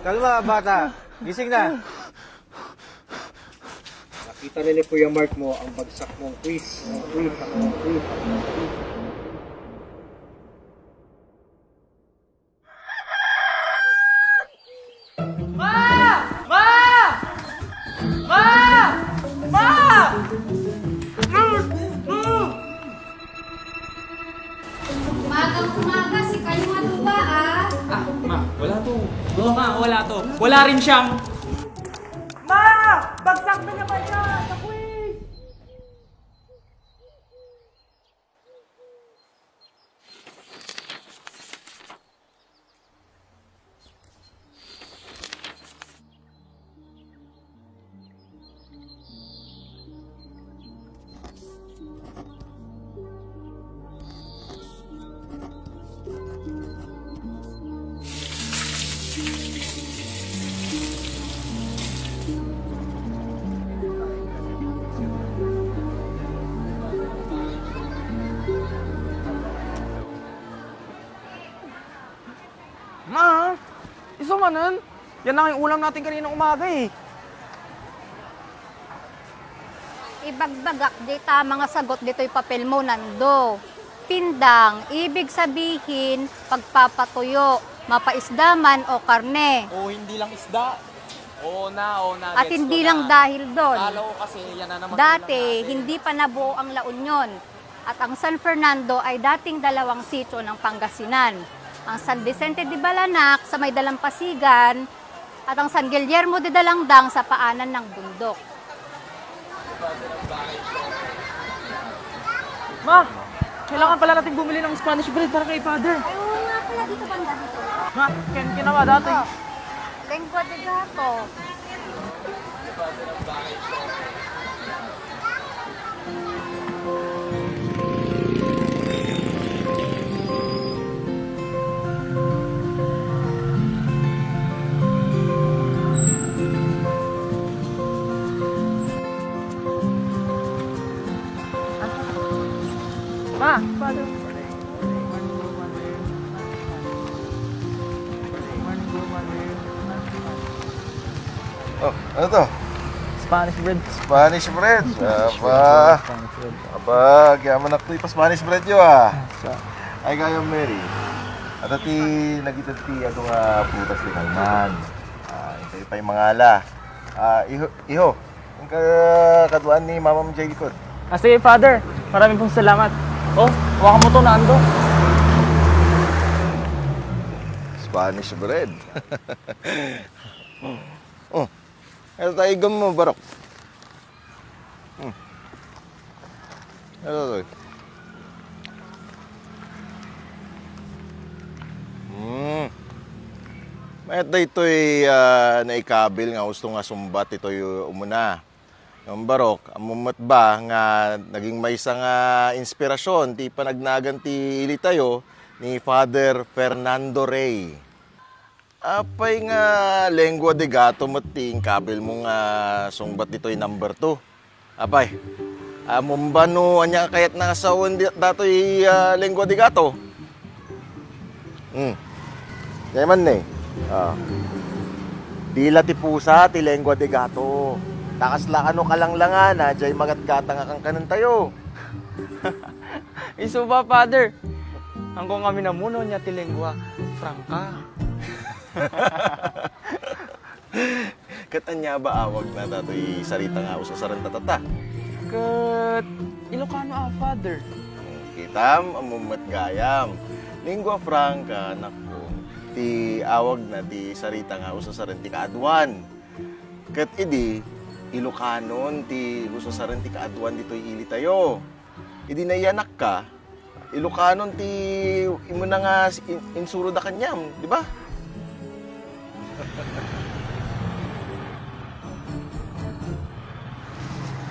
Kalma, bata. Gising na. Nakita rin ni Kuya Mark mo ang bagsak mong quiz. Umagang-umaga, si kayo nga to ba, ah? Ma, wala to. Oo, ma, wala to. Wala rin siyang... Ma! Bagsak na naman siya sa quiz! Ma, isamanan. Yan lang yung ulam natin kaninang umaga eh. Ibagbagak dita mga sagot dito'y papel mo nando. Pindang, ibig sabihin pagpapatuyo, mapaisda man o karne. Oo, hindi lang isda. Oo na. At gets hindi ko lang na. dahil doon. Kala ko kasi yan na naman Dati, ulam natin. hindi pa nabuo ang La Union. At ang San Fernando ay dating dalawang sitio ng Pangasinan. Ang San Vicente de Balanak sa may Dalampasigan at ang San Guillermo de Dalangdang sa paanan ng bundok. Ma, kailangan pala natin bumili ng Spanish bread para kay Father. Ay, oo nga pala, dito banda dito. Ma, kinawa dati. Lengua de gato. Ma, Father. Oh, ano to? Spanish bread. Spanish bread. Aba, yaman na ito pa Spanish bread yun ah. Ay kayong Mary. At ati nagitati ato nga putas ni Kalman. Ito pa yung mga ala. Iho, yung kaduan ni Mama Jay likod. Sige, Father. Maraming pong salamat. Oh, hawakan mo to na ando. Spanish bread. Oh, ito tayo igam mo, Barok. Ito to. Mayat na ito'y naikabil nga gusto nga sumbat ito'y umuna. Ang Barok, amumat ba nga naging may isang inspirasyon ti panagnagan ti ili tayo ni Father Fernando Rey. Apay nga lengua de gato mating kabil mo nga sungbat dito'y number 2. Apay, mumbano anya kayat nangasawan dato'y lengua de gato. Kaya man eh. Dila ti pusa ti lengua de gato. Takas la ano kalanglangan na jay magatgatang akang kanan tayo. Iso ba, Father? Hanggang kami na muno niya ti lengua franca. Katanya ba awag na dato'y sarita nga sa saranta-tata? Kat Ilocano Father. Kitam, amumat gayam. Lingua franca, naku, ti awag na ti sarita nga sa saranta kaaduan. Kat idi, Ilocanon, ti gusto sa rin ti kaaduan dito'y ili tayo. Idi naiyanak ka, Ilocanon ti imo na nga insuro da kanyam, di ba?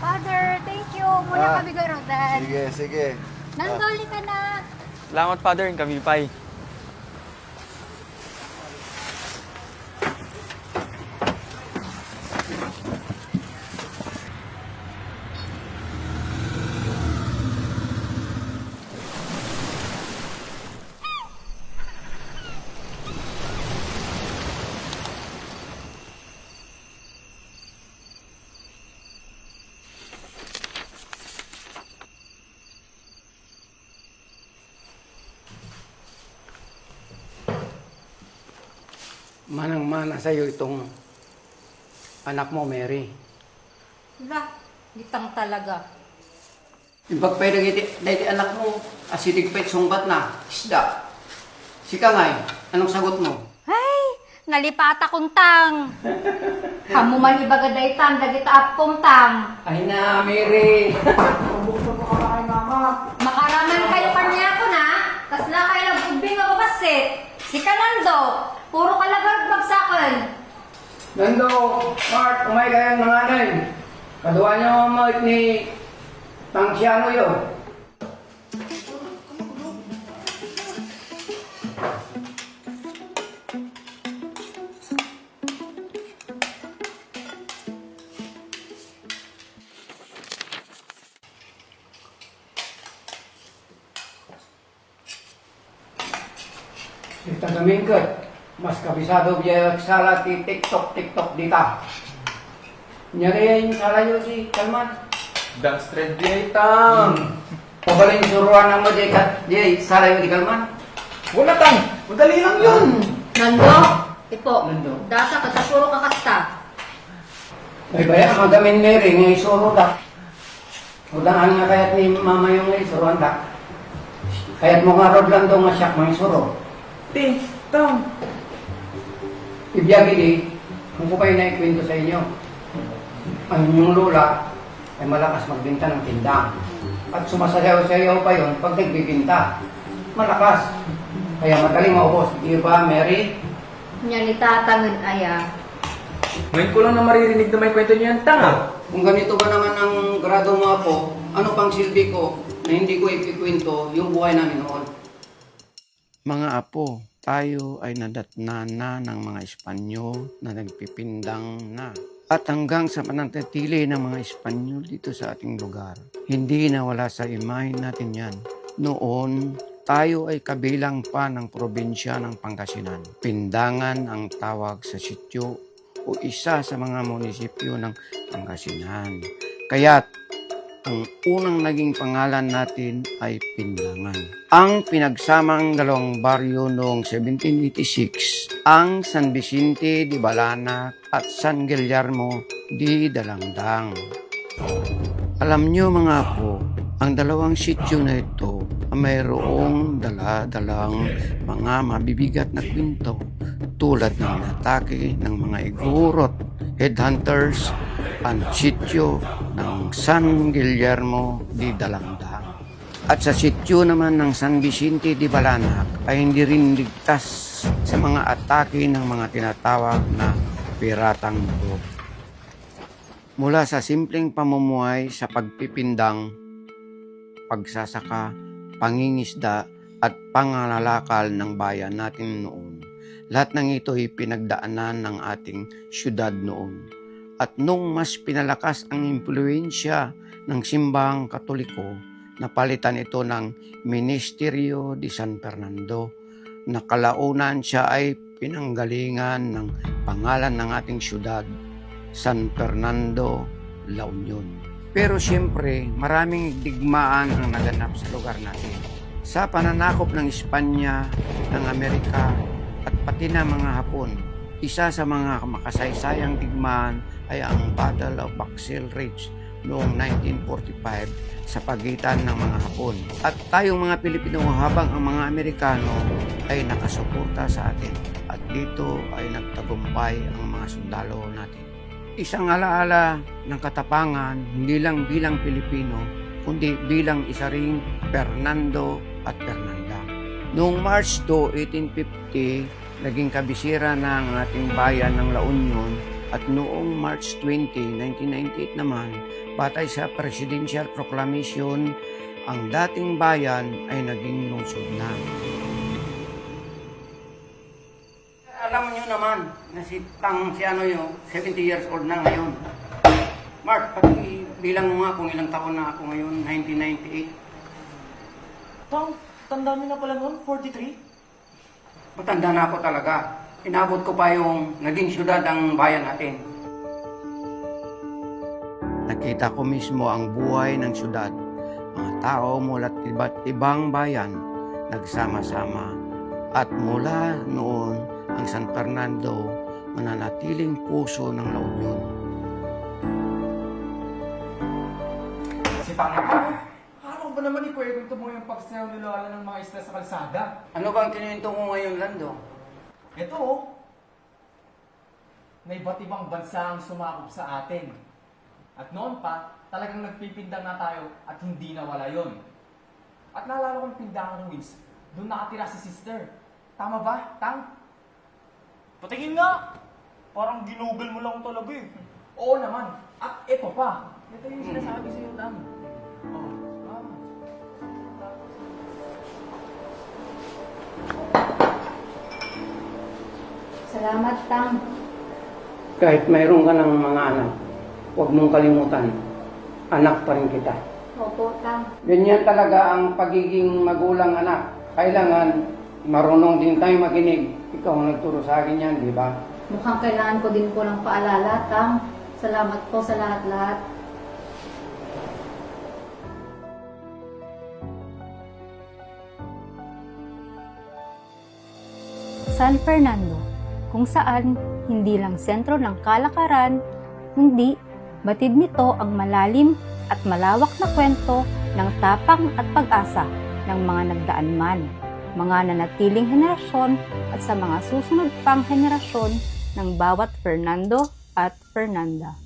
Father, thank you. Muna kami garudan. Sige. Nandoli ka na. Salamat, Father, yung kami pay. Manang-mana sa'yo itong anak mo, Mary. Wala, gitang talaga. Ibag pwede dahil anak mo, asidig pa'y sungbat na, isda. Sika ngay, anong sagot mo? Ay, nalipata kong tang. Kamu man ibaga daytan, dagita apkong tang. Ay na, Mary! Makaraman kayo kanya ko na, tas na kayo nagbubing ako kasi. Si Kanando, puro kalagarag bagsakan. Nando, Mark, umay kayang nanganay. Kaduwa niyo mo ni Tangsiano yun. Ito gamingkot, mas kabisado biya sala ti TikTok dita. Nyari yung sala yun si Kalman. Dance trend di tang. Pabalin suruan ng mo di sala yun di Kalman. Wala tang. Madali lang yun. Nando, ipo, Nando. data ka sa puro kakasta. May baya magamin Mary ngay suro da. Udaan nga kayat ni mama yung ngay suruan da. Kayat mo nga rod lang daw nga siyak may suro. Ting, tang. Ibiyagi di, kung ko kayo naikwento sa inyo, ang inyong lola ay malakas magbinta ng tinda. At sumasayaw-sayaw pa yon pag nagbibinta. Malakas. Kaya madaling maubos. Di ba, Mary? Nya ni tatangin aya. Ngayon ko lang na maririnig na may kwento niyan, tanga. Kung ganito ba naman ang grado mo po, ano pang silbi ko na hindi ko ikikwento yung buhay namin noon? Mga apo, tayo ay nadatna na ng mga Espanyol na nagpipindang na. At hanggang sa pananatili ng mga Espanyol dito sa ating lugar, hindi nawala sa imahe natin yan. Noon, tayo ay kabilang pa ng probinsya ng Pangasinan. Pindangan ang tawag sa sityo o isa sa mga munisipyo ng Pangasinan. Kaya't ang unang naging pangalan natin ay Pindangan. Ang pinagsamang dalawang baryo noong 1786, ang San Vicente de Balanak at San Guillermo de Dalandang. Alam nyo mga apo, ang dalawang sityo na ito ay mayroong dala-dalang mga mabibigat na kwento tulad ng atake ng mga igurot, headhunters, ang sityo ng San Guillermo de Dalandang. At sa sityo naman ng San Vicente de Balanak ay hindi rin ligtas sa mga atake ng mga tinatawag na piratang grupo. Mula sa simpleng pamumuhay sa pagpipindang, pagsasaka, pangingisda at pangangalakal ng bayan natin noon. Lahat ng ito ay pinagdaanan ng ating syudad noon. At nung mas pinalakas ang impluensya ng simbahang Katoliko, napalitan ito ng Ministerio de San Fernando, na kalaunan siya ay pinanggalingan ng pangalan ng ating syudad, San Fernando, La Union. Pero siyempre, maraming digmaan ang naganap sa lugar natin. Sa pananakop ng Espanya, ng Amerika, at pati na mga Hapon, isa sa mga makasaysayang digmaan ay ang Battle of Baxel Ridge noong 1945 sa pagitan ng mga Hapon. At tayong mga Pilipino habang ang mga Amerikano ay nakasuporta sa atin. At dito ay nagtagumpay ang mga sundalo natin. Isang alaala ng katapangan hindi lang bilang Pilipino kundi bilang isa ring Fernando at Fernanda. Noong March 2, 1850, naging kabisera na ang ating bayan ng La Union at noong March 20, 1998 naman, batay sa Presidential Proclamation, ang dating bayan ay naging lungsod na. Alam niyo naman na si ano yun, 70 years old na ngayon. Mark, pati bilang mo nga kung ilang taon na ako ngayon, 1998. Tanda mo na pala noon, 43? Matanda na ako talaga. Inabot ko pa yung naging syudad ang bayan natin. Nakita ko mismo ang buhay ng syudad. Mga tao mula't iba't ibang bayan nagsama-sama. At mula noon ang San Fernando mananatiling puso ng La Union. Si Panginoon, araw ba naman ikwento mo yung pagsayaw ni Lola ng mga isla sa kalsada? Ano bang kinuwento mo ngayon, Lando? Ito oh, na iba't ibang bansa ang sumakop sa atin. At noon pa, talagang nagpipindang na tayo at hindi nawala yon. At naalala ko ng pindahan Ruiz, doon nakatira si sister. Tama ba, Tang? Patingin nga! Parang ginugol mo lang talaga eh. Oo naman. At ito pa. Ito yung sinasabi sa'yo, Tang. Oh, Salamat, Tang. Kahit mayroon ka ng mga anak, huwag mong kalimutan, anak pa rin kita. Opo, Tang. Ganyan talaga ang pagiging magulang anak. Kailangan marunong din tayo makinig. Ikaw ang nagturo sa akin yan, di ba? Mukhang kailangan ko din po ng paalala, Tang. Salamat po sa lahat-lahat. San Fernando, kung saan hindi lang sentro ng kalakaran, hindi batid nito ang malalim at malawak na kwento ng tapang at pag-asa ng mga nagdaan man, mga nanatiling henerasyon at sa mga susunod pang henerasyon ng bawat Fernando at Fernanda.